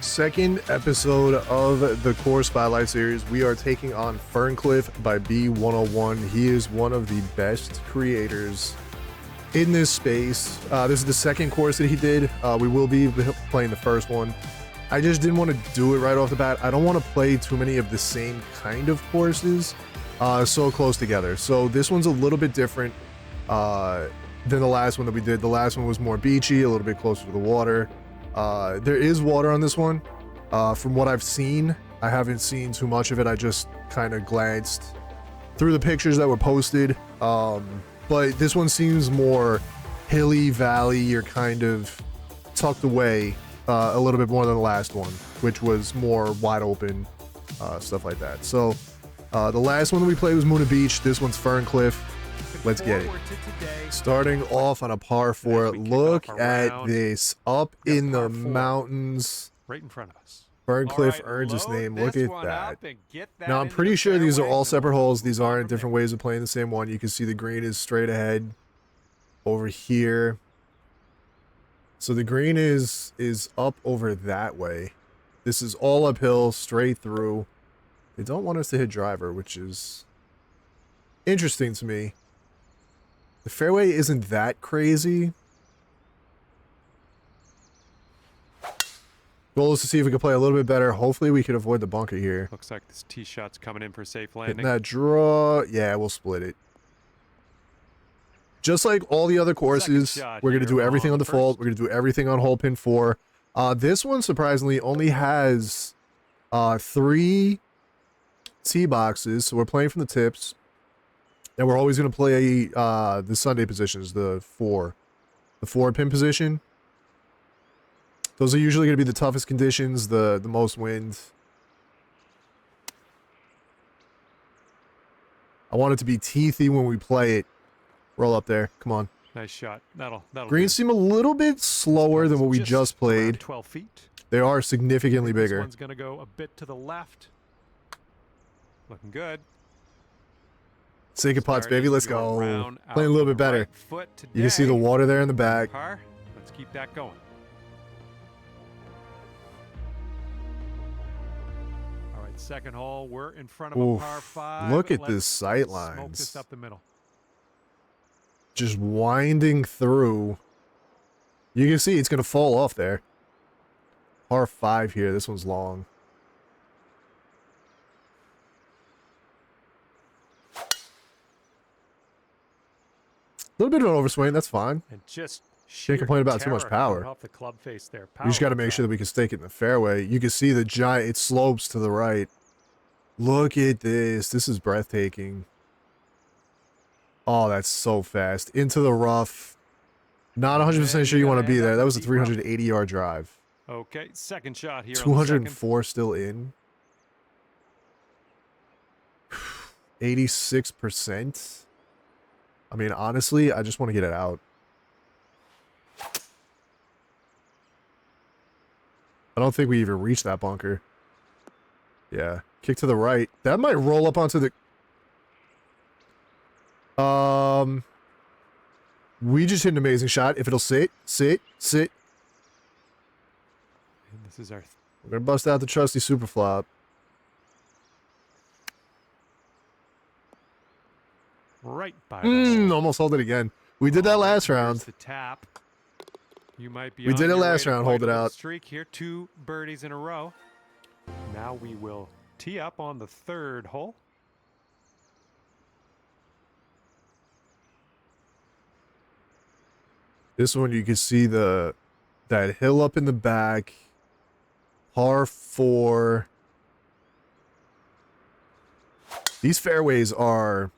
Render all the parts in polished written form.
Second episode of the Core Spotlight series. We are taking on Ferncliff by B101. He is one of the best creators in this space. This is the second course that he did. We will be playing the first one. I just didn't want to do it right off the bat. I don't want to play too many of the same kind of courses so close together. So this one's a little bit different than the last one that we did. The last one was more beachy, a little bit closer to the water. There is water on this one. From what I've seen, I haven't seen too much of it. I just kind of glanced through the pictures that were posted. But this one seems more hilly valley. You're kind of tucked away a little bit more than the last one, which was more wide open, stuff like that. So the last one that we played was Moonah Beach. This one's Ferncliff. Let's get it. Starting off on a par 4. Look at this. Up in the mountains. Right in front of us. Ferncliff earns his name. Look at that. Now, I'm pretty sure these are all separate holes. These aren't different ways of playing the same one. You can see the green is straight ahead over here. So the green is up over that way. This is all uphill, straight through. They don't want us to hit driver, which is interesting to me. The fairway isn't that crazy. Goal is to see if we can play a little bit better. Hopefully we can avoid the bunker here. Looks like this tee shot's coming in for safe landing. Hitting that draw. Yeah, we'll split it. Just like all the other courses, we're going to do everything on default. We're going to do everything on hole pin 4. This one, surprisingly, only has 3 tee boxes. So we're playing from the tips. And we're always going to play the Sunday positions, the 4 pin position. Those are usually going to be the toughest conditions, the most wind. I want it to be teethy when we play it. Roll up there. Come on. Nice shot. That'll Greens seem a little bit slower than what we just played. 12 feet. They are significantly bigger. This one's going to go a bit to the left. Looking good. Sinking putts, baby. Let's go. Playing a little bit better. You can see the water there in the back. Let's keep that going. All right, second hole. We're in front of a par 5. Look at this sight lines. Smoke this up the middle. Just winding through. You can see it's going to fall off there. Par 5 here. This one's long. A little bit of an overswing, that's fine. And just can't complain about too much power. Off the club face there. We just got to make sure that we can stake it in the fairway. You can see the giant, it slopes to the right. Look at this. This is breathtaking. Oh, that's so fast. Into the rough. Not 100% sure you want to be there. That was a 380-yard drive. Okay, second shot here. 204 still in. 86%. I mean, honestly, I just want to get it out. I don't think we even reached that bunker. Yeah. Kick to the right. That might roll up onto the... We just hit an amazing shot. If it'll sit. And this is our... We're going to bust out the trusty super flop. Right by the almost hold it again. We did that last round. The tap. You might be. We did it last round. Hold it out. Streak here. 2 birdies in a row. Now we will tee up on the 3rd hole. This one you can see that hill up in the back. Par 4. These fairways are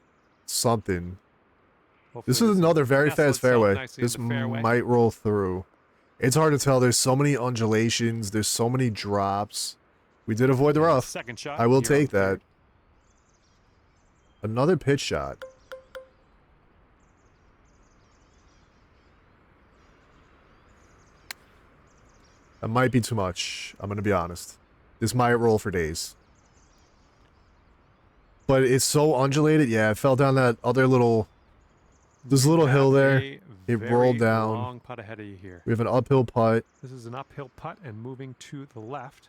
something. Hopefully this is another very fast fairway. This might roll through. It's hard to tell. There's so many undulations. There's so many drops. We did avoid the rough. Second shot. I will take that. Another pitch shot. That might be too much. I'm going to be honest. This might roll for days. But it's so undulated. Yeah, it fell down that other little There's a little hill there. It rolled down. Long putt ahead of you here. We have an uphill putt. This is an uphill putt and moving to the left.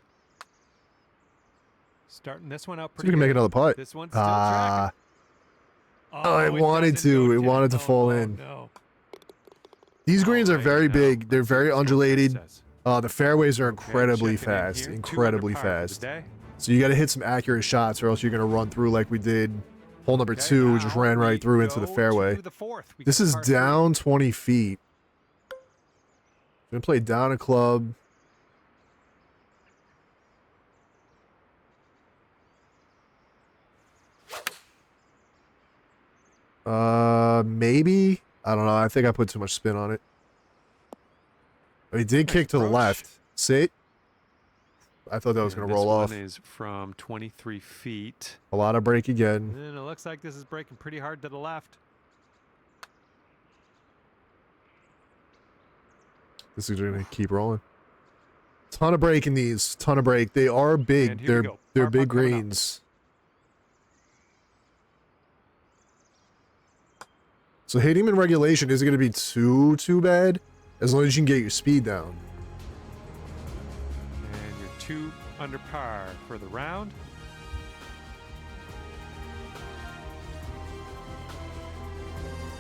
Starting this one out See pretty if we can good. make another putt. This one's still tracking. Oh, it wanted to. It wanted to fall in. No. These greens are very now. big. They're very undulated. Says. The fairways are Okay, incredibly checking in fast. here. 2 Incredibly under par for the fast. day. So you got to hit some accurate shots or else you're going to run through like we did. Hole number Okay, 2, we just now ran we right through into the go fairway. to the fourth. We This got is par 3. down 20 feet. Going to play down a club. Maybe. I don't know. I think I put too much spin on it. He did kick to the left. Sit. I thought that was going to roll off. This one is from 23 feet. A lot of break again. And it looks like this is breaking pretty hard to the left. This is going to keep rolling. Ton of break in these. Ton of break. They are big. And here we go. They're Par big putt coming up. greens. So hitting him in regulation isn't going to be too bad as long as you can get your speed down. And you're 2 under par for the round.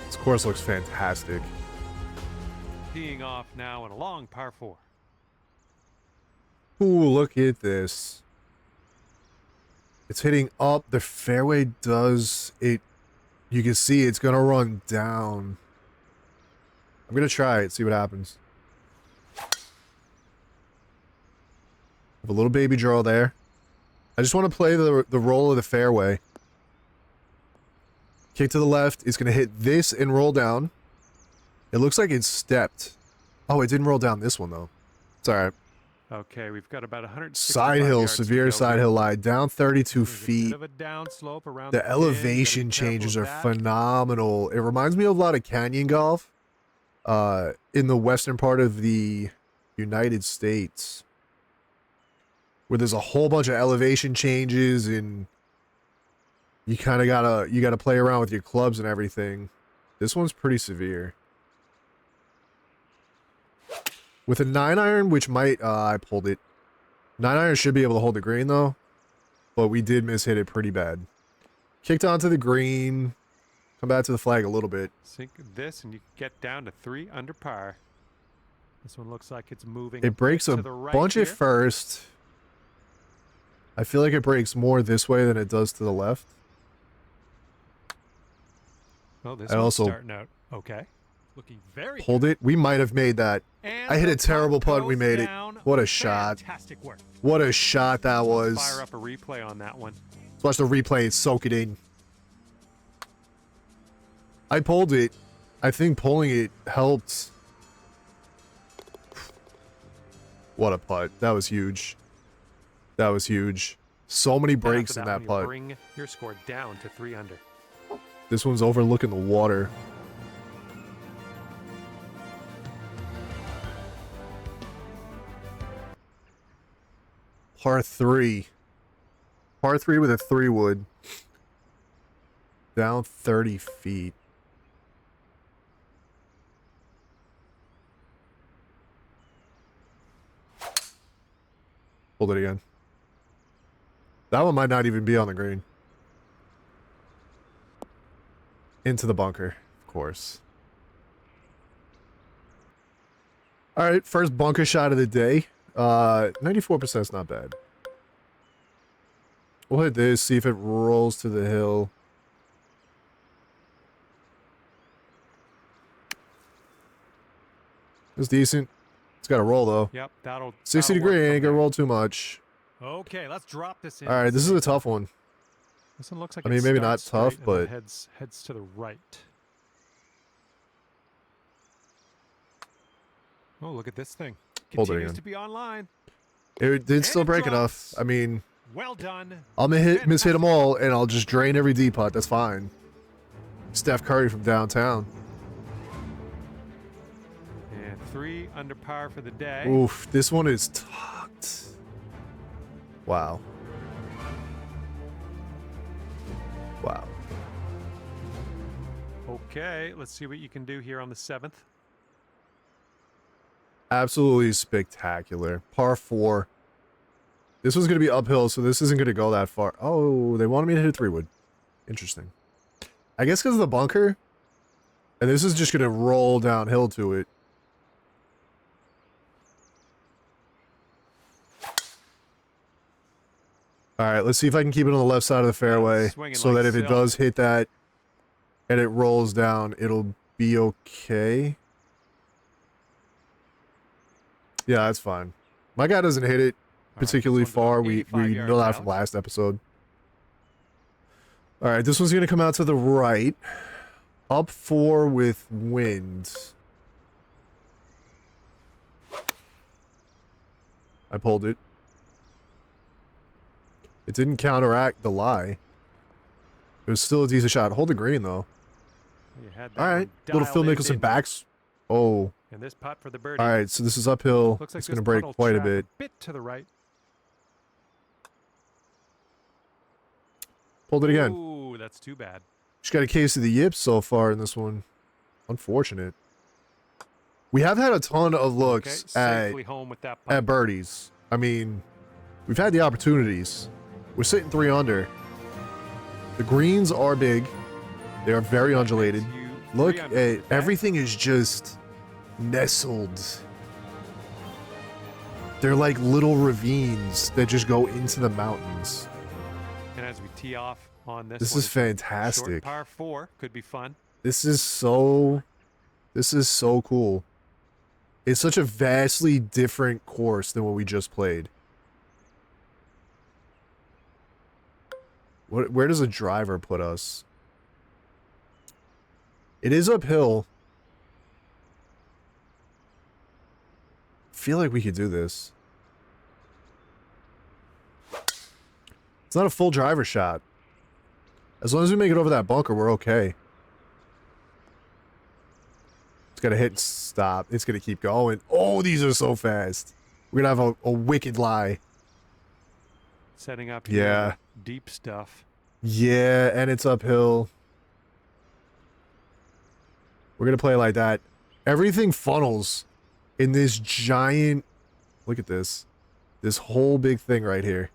This course looks fantastic. Teeing off now in a long par 4. Ooh, look at this. It's hitting up. The fairway does it. You can see it's going to run down. I'm going to try it, see what happens. Have a little baby draw there. I just want to play the roll of the fairway. Kick to the left. It's going to hit this and roll down. It looks like it's stepped. Oh, it didn't roll down this one, though. It's all right. Okay, we've got about 100 Side hill, severe side hill lie. Down 32 feet. Bit of a down slope around The pin. elevation Gotta be careful changes are with that. phenomenal. It reminds me of a lot of canyon golf in the western part of the United States, where there's a whole bunch of elevation changes and you kind of gotta play around with your clubs and everything. This one's pretty severe. With a 9-iron, which might I pulled it. 9-iron should be able to hold the green though, but we did miss-hit it pretty bad. Kicked onto the green. Come back to the flag a little bit. Sink this and you get down to 3 under par. This one looks like it's moving. It breaks a to the right bunch here. at first. I feel like it breaks more this way than it does to the left. Oh, this I one's also starting out okay. Looking very Pulled good. it. We might have made that. And I hit the a terrible putt putt. We goes made it. down. What a shot. Fantastic work. What a shot that was. Fire up a replay on that one. Let's watch the replay and soak it in. I pulled it. I think pulling it helped. What a putt. That was huge. That was huge. So many breaks After in that that one, you putt. bring your score down to 3 under. This one's overlooking the water. Par 3. Par 3 with a 3-wood. Down 30 feet. Hold it again. That one might not even be on the green. Into the bunker, of course. All right, first bunker shot of the day. 94% is not bad. We'll hit this, see if it rolls to the hill. It's decent. It's got to roll, though. Yep, that'll 60 that'll work degree, from ain't gonna there. roll too much. Okay, let's drop this in. All right, this is a tough one. This one looks like I it mean, maybe not starts tough, straight and then but- heads to the right. Oh, look at this thing. Hold it Continues again. to be online. It did still it break enough. drops. I mean, Well done. I'm gonna miss hit them all, and I'll just drain every D putt. That's fine. Steph Curry from downtown. And 3 under par for the day. Oof, this one is tucked. Wow. Wow. Okay, let's see what you can do here on the 7th. Absolutely spectacular. Par 4. This was going to be uphill, so this isn't going to go that far. Oh, they wanted me to hit a 3-wood. Interesting. I guess because of the bunker. And this is just going to roll downhill to it. Alright, let's see if I can keep it on the left side of the fairway. So like that if it does hit that and it rolls down, it'll be okay. Yeah, that's fine. My guy doesn't hit it particularly far. We know that from last episode. Alright, this one's going to come out to the right. Up 4 with wind. I pulled it. It didn't counteract the lie. It was still a decent shot. Hold the green, though. Alright, little Phil Mickelson backs. Oh. And this putt for the birdie. Alright, so this is uphill. Looks like it's going to break quite a bit. A bit to the right. Pulled it again. Ooh, that's too bad. Just got a case of the yips so far in this one. Unfortunate. We have had a ton of looks at birdies. I mean, we've had the opportunities. We're sitting 3 under. The greens are big. They are very undulated. Look at everything is just nestled. They're like little ravines that just go into the mountains. And as we tee off on this, this is fantastic. Short par 4 could be fun. This is so cool. It's such a vastly different course than what we just played. Where does a driver put us? It is uphill. I feel like we could do this. It's not a full driver shot. As long as we make it over that bunker, we're okay. It's gonna hit and stop. It's gonna keep going. Oh, these are so fast. We're gonna have a wicked lie. Setting up deep stuff. Yeah, and it's uphill. We're gonna play like that. Everything funnels in this giant... Look at this. This whole big thing right here.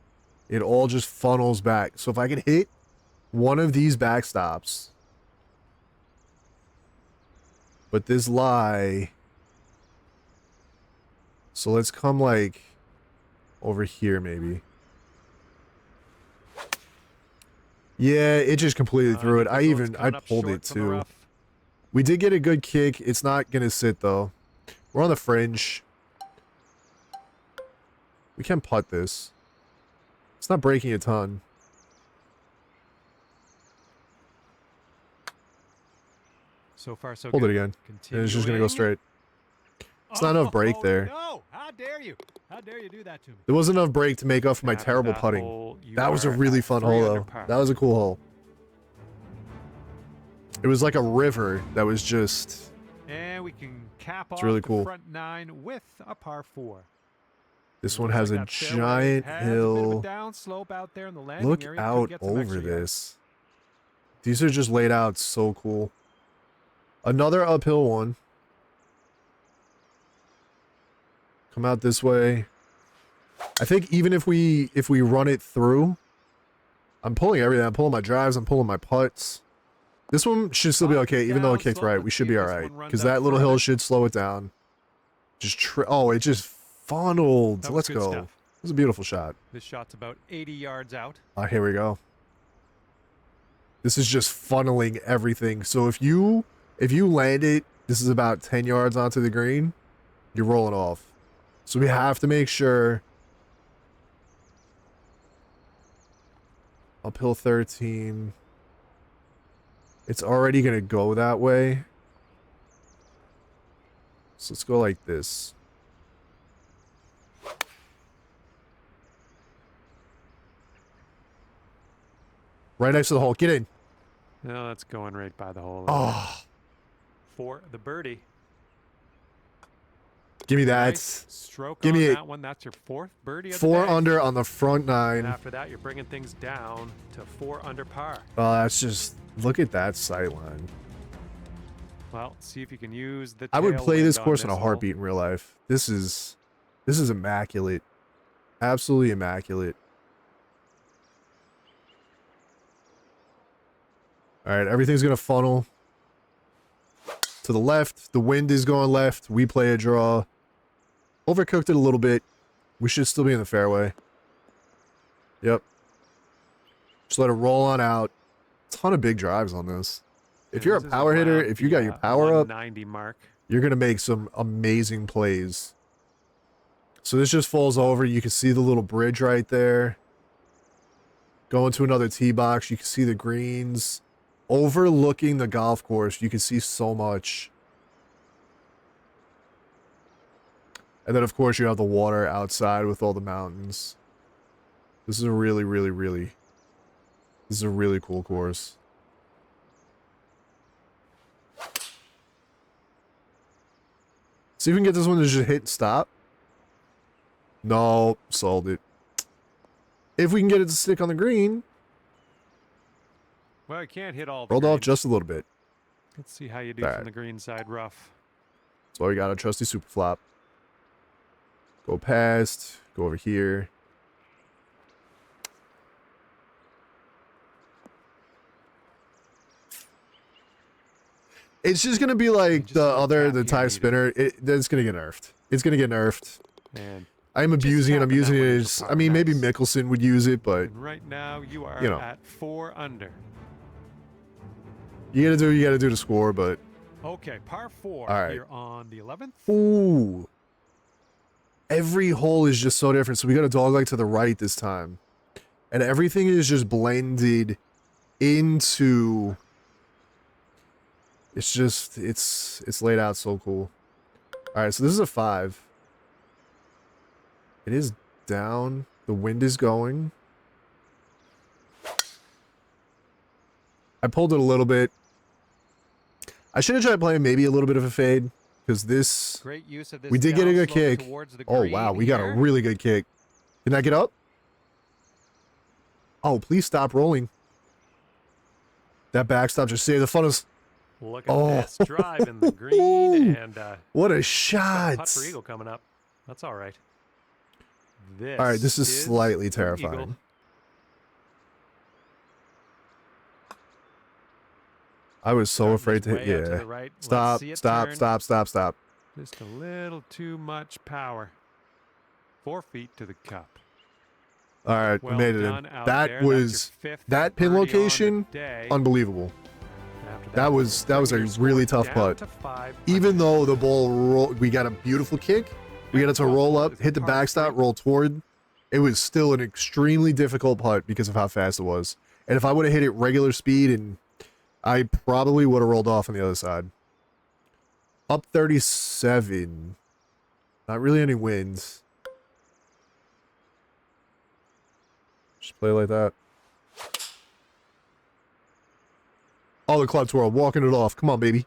It all just funnels back. So if I can hit one of these backstops... But this lie... So let's come like... over here maybe. Yeah, it just completely threw it. I pulled it too. We did get a good kick. It's not going to sit though. We're on the fringe. We can putt this. It's not breaking a ton. So far, so Hold good. it again. And it's just going to go straight. It's not enough break there. No! How dare you? How dare you do that to me? There wasn't enough break to make up for my terrible putting. That was a really fun hole though. That was a cool hole. It was like a river that was just... And we can cap off really the cool. front 9 with a par 4. This one has a giant hill. Look out over this. These are just laid out so cool. Another uphill one. Come out this way. I think even if we run it through, I'm pulling everything. I'm pulling my drives. I'm pulling my putts. This one should still be okay, even though it kicked right. We should be all right because that little hill should slow it down. Oh, it just funneled. Let's go. It was a beautiful shot. This shot's about 80 yards out. Here we go. This is just funneling everything. So if you land it, this is about 10 yards onto the green, you're rolling off. So we have to make sure. Uphill 13. It's already going to go that way. So let's go like this. Right next to the hole. Get in. No, that's going right by the hole. Oh. For the birdie. Give me that. Nice stroke Give me on that one. That's your 4th birdie of the 4 day. under on the front 9. And after that, you're bringing things down to 4 under par. That's just... Look at that sight line. Well, see if you can use the I would play this tailwind on course in a hole. heartbeat in real life. This is immaculate. Absolutely immaculate. All right, everything's going to funnel to the left. The wind is going left. We play a draw. Overcooked it a little bit. We should still be in the fairway. Yep. Just let it roll on out. Ton of big drives on this. If you're a power hitter, if you got your power up, 90 mark. you're going to make some amazing plays. So this just falls over. You can see the little bridge right there. Going to another tee box. You can see the greens. Overlooking the golf course. You can see so much. And then, of course, you have the water outside with all the mountains. This is a really, really, really... This is a really cool course. See if we can get this one to just hit and stop. No, sold it. If we can get it to stick on the green. Well, I can't hit all the Rolled off greens. just a little bit. Let's see how you do from the green side rough. So we got a trusty super flop. Go past. Go over here. It's just gonna be like the tie spinner. It's gonna get nerfed. It's gonna get nerfed. And I'm abusing it. I'm using it as, I mean, maybe Mickelson would use it, but and right now you are at 4 under. You gotta do to score, but Okay, par 4 all right. here on the 11th. Ooh. Every hole is just so different. So we got a dog leg to the right this time. And everything is just blended into... It's just, it's laid out so cool. Alright, so this is a 5. It is down. The wind is going. I pulled it a little bit. I should have tried playing maybe a little bit of a fade. Because this... Great use of this we did get a good downslope kick. towards the Oh, green wow. We got a here. really good kick. Can I get up? Oh, please stop rolling. That backstop just saved the funnest. Look at this drive in the green and what a putt shot. for eagle coming up. That's all right. This All right, this is slightly an terrifying. eagle. I was so afraid to hit. Way out to Yeah. the right. Let's Stop, see it stop, turn. stop, stop, stop. Just a little too much power. 4 feet to the cup. All right, Well we made it done in. out That there. That's your was 5th that pin birdie on the location, day. unbelievable. After That was a bring your really score tough down putt. to 5 Even under. though the ball rolled, we got a beautiful kick. We got it to roll up, hit the backstop, roll toward. It was still an extremely difficult putt because of how fast it was. And if I would have hit it regular speed, and I probably would have rolled off on the other side. Up 37. Not really any wins. Just play like that. Oh, the club twirl, walking it off. Come on, baby.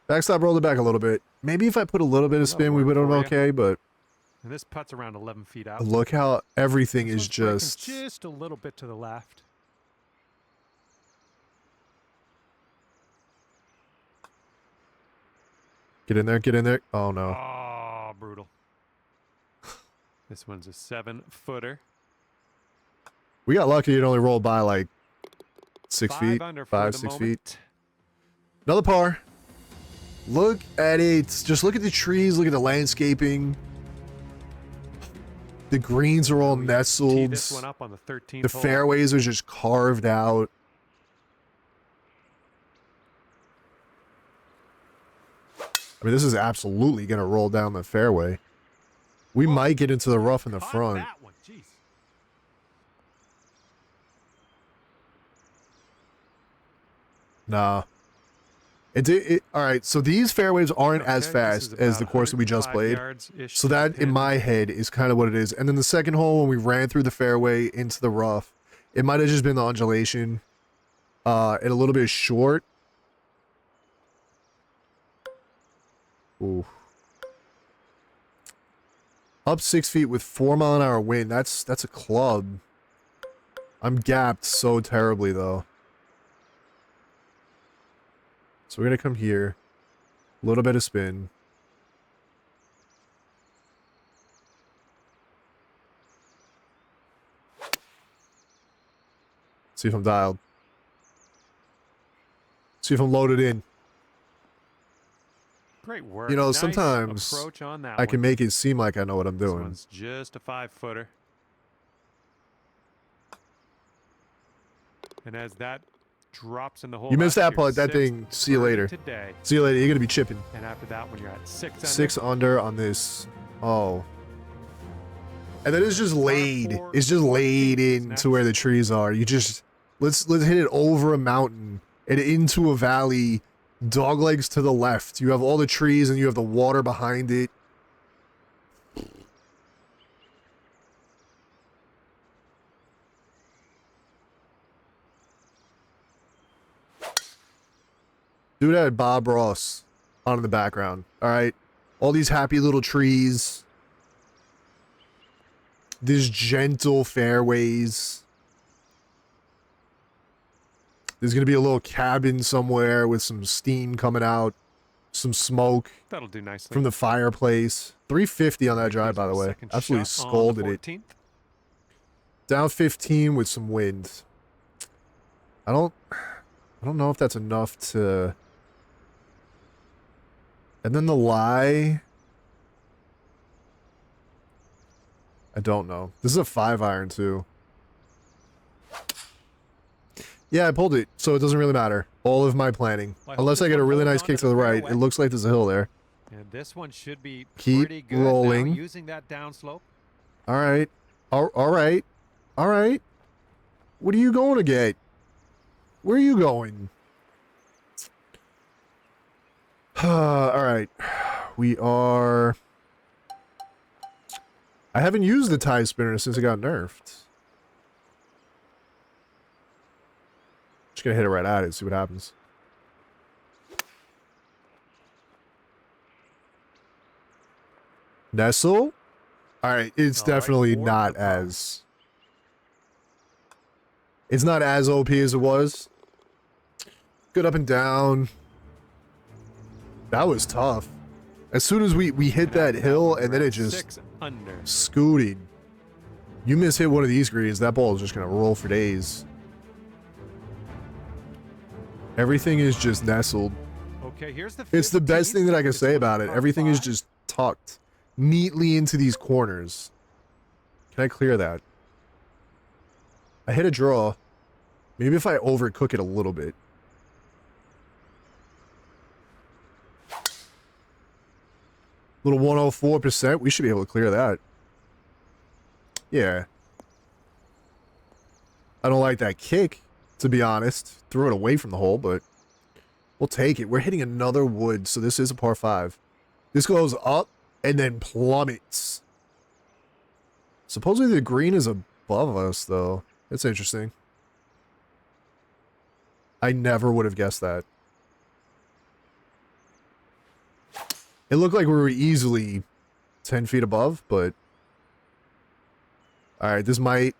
Backstop rolled it back a little bit. Maybe if I put a little bit of spin, we would have been okay, but And this putt's around 11 feet out. look how everything This is one's breaking just... just a little bit to the left. Get in there, get in there. Oh, no. Oh, brutal. This one's a 7-footer. We got lucky it only rolled by like 6 feet. 5, 6 feet. Feet. Another par. Look at it. Just look at the trees. Look at the landscaping. The greens are all nestled. Tee this one up on the 13th The hole. fairways are just carved out. I mean, this is absolutely going to roll down the fairway. We might get into the rough in the Caught front. that one. Jeez. Nah. All right, so these fairways aren't as Okay, fast this is as the about course that we just 105 played. yards-ish So to the that, in pin. my head, is kind of what it is. And then the second hole, when we ran through the fairway into the rough, it might have just been the undulation and a little bit short. Ooh. Up 6 feet with 4 mile an hour wind. That's a club. I'm gapped so terribly, though. So we're going to come here. A little bit of spin. See if I'm dialed. See if I'm loaded in. Great work. You know, Nice sometimes approach on that I can one. make it seem like I know what I'm This doing. one's just a 5-footer. And as that drops in the hole, You missed that's that your putt. That 6th thing. See you birdie later. Today. See you later. You're going to be chipping. And after that, when you're at 6 under, 6 under on this. Oh. And then it's just laid. It's just laid into where the trees are. You just let's hit it over a mountain and into a valley. Dog legs to the left. You have all the trees and you have the water behind it. Dude had Bob Ross on in the background. All right. All these happy little trees. These gentle fairways. There's going to be a little cabin somewhere with some steam coming out. Some smoke. that'll do nicely. From the fireplace. 350 on that drive, by the way. Second Absolutely shot on the scolded it. 14th. Down 15 with some wind. I don't know if that's enough to... And then the lie... I don't know. This is a 5-iron, too. Yeah, I pulled it, so it doesn't really matter. All of my planning. Unless I get a really nice kick to the right. It looks like there's a hill there. And this one should be Keep pretty good rolling. now, using that downslope. All right. All right. All right. What are you going to get? Where are you going? All right. We are... I haven't used the tie spinner since it got nerfed. Just gonna hit it right at it, see what happens. Nestle? Alright, it's definitely not as... It's not as OP as it was. Good up and down. That was tough. As soon as we hit that hill, and then it just... 6 under. Scooted. You hit one of these greens, that ball is just gonna roll for days. Everything is just nestled. Okay, here's the It's the best 15th. thing that I can This say one's about it. par Everything is 5. just tucked neatly into these corners. Can I clear that? I hit a draw. Maybe if I overcook it a little bit. Little 104%. We should be able to clear that. Yeah. I don't like that kick, to be honest. Threw it away from the hole, but we'll take it. We're hitting another wood, so this is a par 5. This goes up and then plummets. Supposedly the green is above us, though. That's interesting. I never would have guessed that. It looked like we were easily 10 feet above, but... Alright, this might...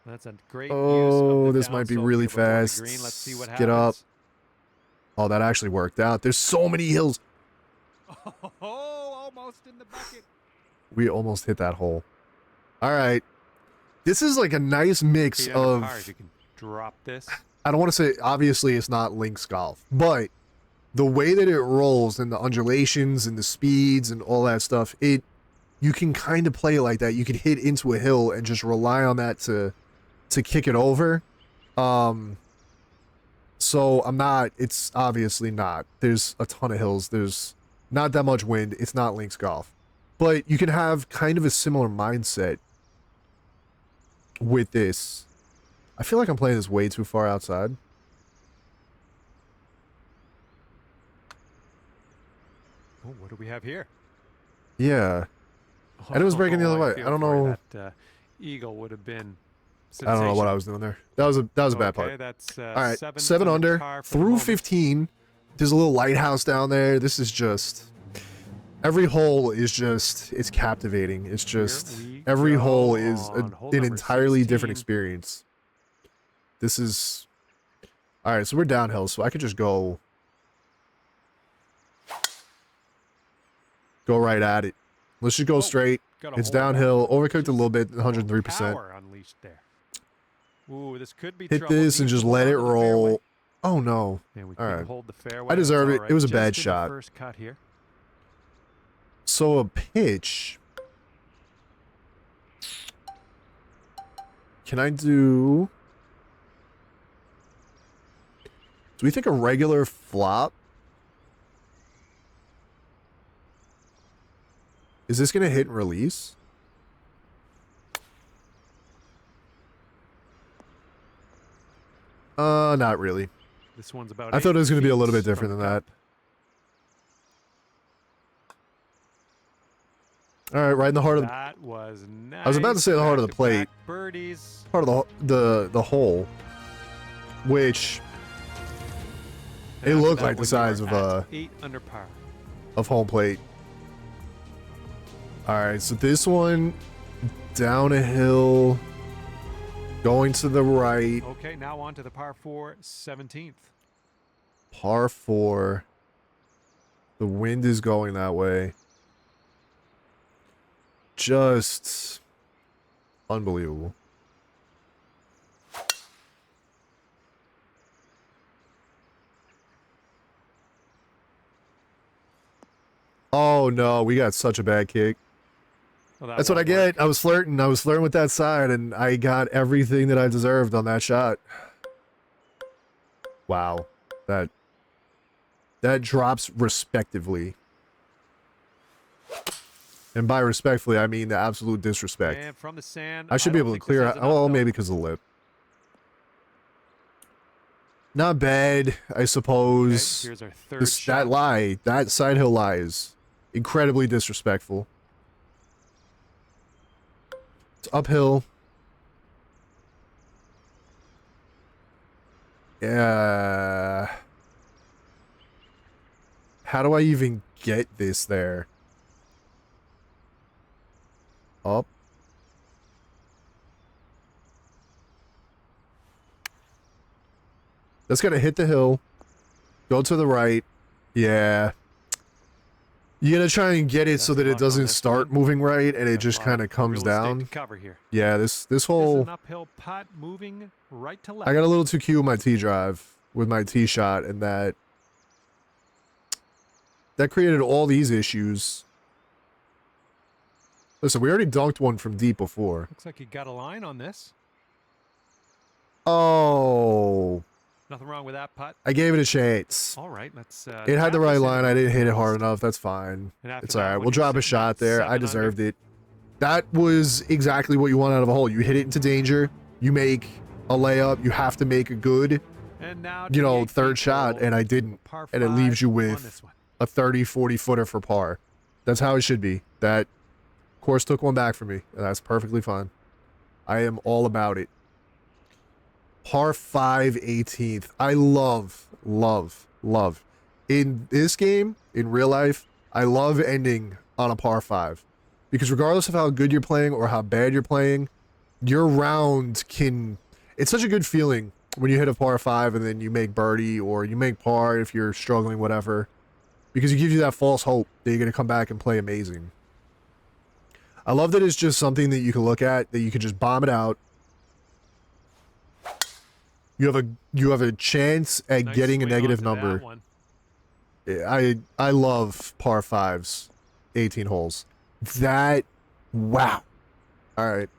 That's a great Oh, use of the this might be downslope really here before the fast. green. Let's see what Get up. happens. Oh, that actually worked out. There's so many hills. Oh, almost in the bucket. We almost hit that hole. Alright. This is like a nice mix 8 under of... par, if you can drop this. I don't want to say, obviously it's not links golf, but the way that it rolls and the undulations and the speeds and all that stuff, you can kind of play it like that. You could hit into a hill and just rely on that to kick it over. So it's obviously not. There's a ton of hills. There's not that much wind. It's not links golf. But you can have kind of a similar mindset with this. I feel like I'm playing this way too far outside. Oh, what do we have here? Yeah. And it was breaking the other way. feel I don't for you. know. That eagle would have been I don't know what I was doing there. That was a bad Okay, putt. that's All right, 7 7 under par for the through moment. 15. There's a little lighthouse down there. This is just every hole is just it's captivating. It's just we every go hole is on hole an number entirely different 16. experience. This is... All right, so we're downhill, so I could just go right at it. Let's just go straight. It's downhill. Overcooked a little bit, 103%. Power unleashed there. Ooh, this could be Hit trouble. this Can and you just hold let on it to the fairway? roll. Oh, no. And we All couldn't right. hold the fairway. I deserve That's it. all It was a right. bad Just did the shot. first cut here. So a pitch. Can I do... Do we think a regular flop? Is this going to hit and release? Not really. This one's about I thought it was going to be a 8 little bit feet different from than that. cup. All right, right in the heart of... That was nice. I was about to say the heart of the plate. Back-to-back birdies. Part of the hole, which And it after looked that like the one, size you of are at 8 under par. home plate. All right, so this one down a hill, going to the right, Okay, now on to the par 4 17th. par 4. The wind is going that way. Just unbelievable. Oh no, we got such a bad kick. Well, that That's what I won't get. work. I was flirting with that side, and I got everything that I deserved on that shot. Wow. That drops respectively. And by respectfully, I mean the absolute disrespect. And from the sand, I should be don't able to think this clear has out. enough, Well, though. maybe because of the lip. Not bad, I suppose. Okay, here's our third shot. That lie, that side hill lie is incredibly disrespectful. It's uphill. Yeah. How do I even get this there? Up. That's gonna hit the hill. Go to the right. Yeah. You gotta try and get it so that it luck on doesn't this start one. moving right and it Got a just lot kind of of comes real estate down. to cover here. Yeah, this This is whole... an uphill putt moving right to left. I got a little too cute with my tee drive, with my tee shot, and that created all these issues. Listen, we already dunked one from deep before. Looks like you got a line on this. Oh, Nothing wrong with that putt. I gave it a chance. All right, let's. It had the tap right this line. into I didn't hit it the hard list. enough. That's fine. And after It's all that right. one, We'll you're drop a sitting at shot there. 7 I under. deserved it. That was exactly what you want out of a hole. You hit it into danger. You make a layup. You have to make a good, And now you know, 28 third feet shot, hole, and I didn't. par And it leaves you 5 on with this one. a 30, 40 footer for par. That's how it should be. That course took one back for me, and that's perfectly fine. I am all about it. Par 5 18th. I love. In this game, in real life, I love ending on a par 5. Because regardless of how good you're playing or how bad you're playing, your round can... It's such a good feeling when you hit a par 5 and then you make birdie or you make par if you're struggling, whatever. Because it gives you that false hope that you're going to come back and play amazing. I love that it's just something that you can look at, that you can just bomb it out. You have a chance at Nice getting a swing negative onto that number. one. I love par 5s, 18 holes. That, wow. All right.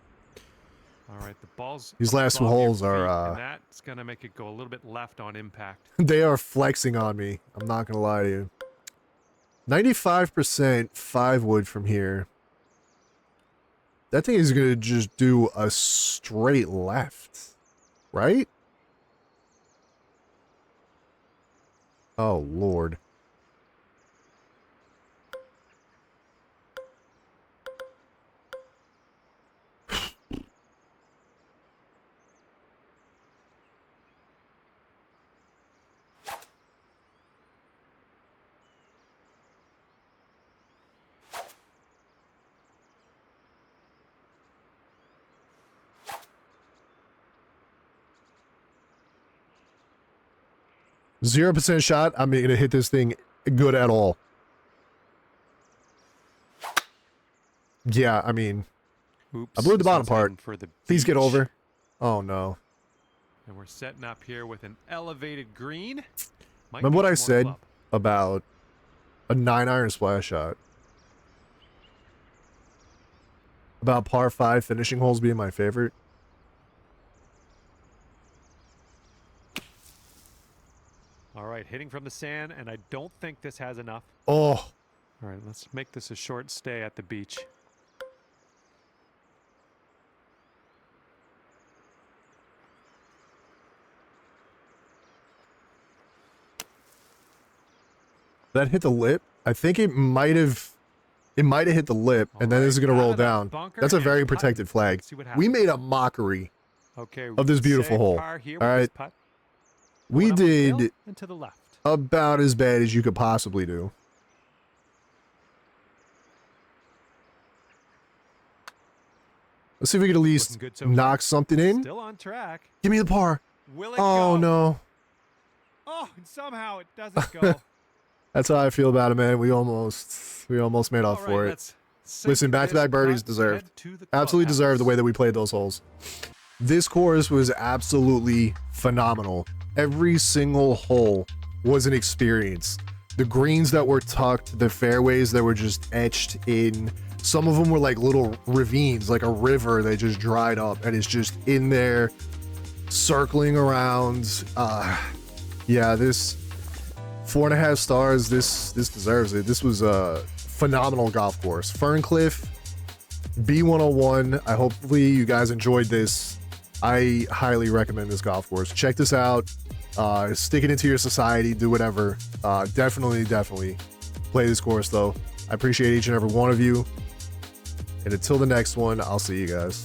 All right, the ball's These last two above your holes are, feet, and that's going to make it go a little bit left on impact. They are flexing on me. I'm not going to lie to you. 95% 5 wood from here. That thing is going to just do a straight left. Right? Oh, Lord. 0% shot. I'm going to hit this thing good at all. Yeah, I mean, Oops, I blew the this bottom one's part. heading for the Please get beach. over. Oh, no. And we're setting up here with an elevated green. Might Remember need what I some more said club. about a 9-iron splash shot? About par 5 finishing holes being my favorite? All right, hitting from the sand, and I don't think this has enough. Oh, All right, let's make this a short stay at the beach. that hit the lip? I think it might have hit the lip, and then this is going to roll down. That's a very protected flag. We made a mockery Okay, of this beautiful hole. All right. right. We did And to the left. about as bad as you could possibly do. Let's see if we can at least Looking good so knock something in. Still on track. Give me the par. Will it Oh, go? no. Oh, and somehow it doesn't go. That's how I feel about it, man. We almost made All up right, for it. let's sink Listen, back-to-back this birdies putt, deserved. head to the Absolutely deserved the clubhouse. way that we played those holes. This course was absolutely phenomenal. Every single hole was an experience. The greens that were tucked, the fairways that were just etched in. Some of them were like little ravines, like a river that just dried up and is just in there circling around. Yeah, this 4.5 stars. This deserves it. This was a phenomenal golf course. Ferncliff, B101. Hopefully you guys enjoyed this. I highly recommend this golf course. Check this out. Stick it into your society. Do whatever. Definitely play this course though. I appreciate each and every one of you. And until the next one, I'll see you guys.